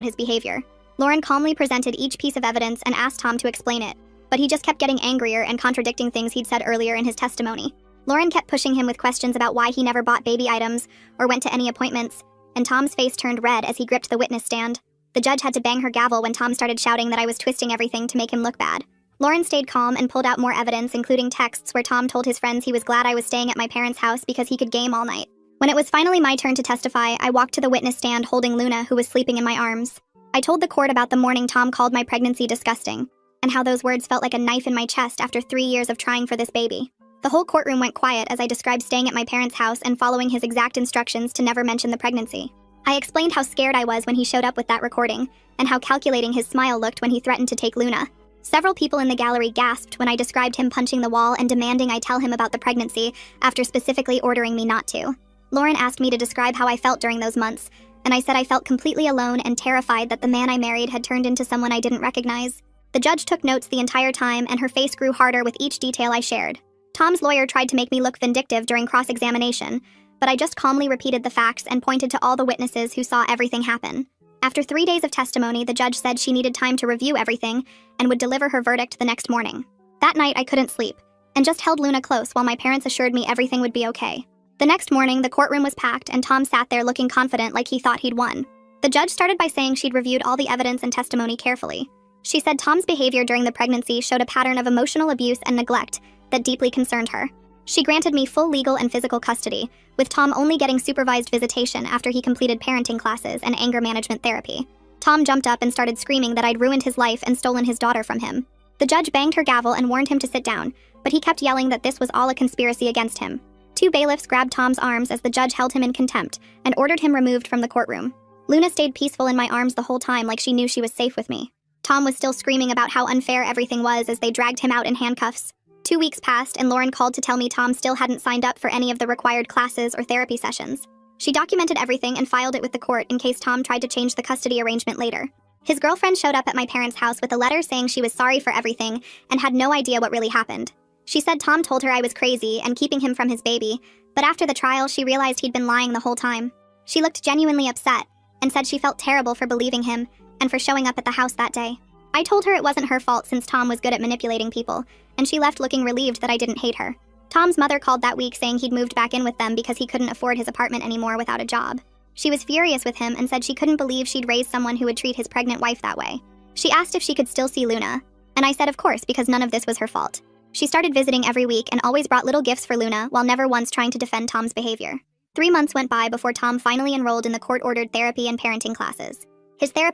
his behavior. Lauren calmly presented each piece of evidence and asked Tom to explain it, but he just kept getting angrier and contradicting things he'd said earlier in his testimony. Lauren kept pushing him with questions about why he never bought baby items or went to any appointments, and Tom's face turned red as he gripped the witness stand. The judge had to bang her gavel when Tom started shouting that I was twisting everything to make him look bad. Lauren stayed calm and pulled out more evidence, including texts where Tom told his friends he was glad I was staying at my parents' house because he could game all night. When it was finally my turn to testify, I walked to the witness stand holding Luna, who was sleeping in my arms. I told the court about the morning Tom called my pregnancy disgusting, and how those words felt like a knife in my chest after 3 years of trying for this baby. The whole courtroom went quiet as I described staying at my parents' house and following his exact instructions to never mention the pregnancy. I explained how scared I was when he showed up with that recording, and how calculating his smile looked when he threatened to take Luna. Several people in the gallery gasped when I described him punching the wall and demanding I tell him about the pregnancy after specifically ordering me not to. Lauren asked me to describe how I felt during those months, and I said I felt completely alone and terrified that the man I married had turned into someone I didn't recognize. The judge took notes the entire time, and her face grew harder with each detail I shared. Tom's lawyer tried to make me look vindictive during cross-examination, but I just calmly repeated the facts and pointed to all the witnesses who saw everything happen. After 3 days of testimony, the judge said she needed time to review everything and would deliver her verdict the next morning. That night, I couldn't sleep, and just held Luna close while my parents assured me everything would be okay. The next morning, the courtroom was packed, and Tom sat there looking confident like he thought he'd won. The judge started by saying she'd reviewed all the evidence and testimony carefully. She said Tom's behavior during the pregnancy showed a pattern of emotional abuse and neglect that deeply concerned her. She granted me full legal and physical custody, with Tom only getting supervised visitation after he completed parenting classes and anger management therapy. Tom jumped up and started screaming that I'd ruined his life and stolen his daughter from him. The judge banged her gavel and warned him to sit down, but he kept yelling that this was all a conspiracy against him. 2 bailiffs grabbed Tom's arms as the judge held him in contempt and ordered him removed from the courtroom. Luna stayed peaceful in my arms the whole time like she knew she was safe with me. Tom was still screaming about how unfair everything was as they dragged him out in handcuffs. 2 weeks passed, and Lauren called to tell me Tom still hadn't signed up for any of the required classes or therapy sessions. She documented everything and filed it with the court in case Tom tried to change the custody arrangement later. His girlfriend showed up at my parents' house with a letter saying she was sorry for everything and had no idea what really happened. She said Tom told her I was crazy and keeping him from his baby, but after the trial, she realized he'd been lying the whole time. She looked genuinely upset and said she felt terrible for believing him and for showing up at the house that day. I told her it wasn't her fault since Tom was good at manipulating people, and she left looking relieved that I didn't hate her. Tom's mother called that week saying he'd moved back in with them because he couldn't afford his apartment anymore without a job. She was furious with him and said she couldn't believe she'd raised someone who would treat his pregnant wife that way. She asked if she could still see Luna, and I said of course because none of this was her fault. She started visiting every week and always brought little gifts for Luna while never once trying to defend Tom's behavior. 3 months went by before Tom finally enrolled in the court-ordered therapy and parenting classes. His therapist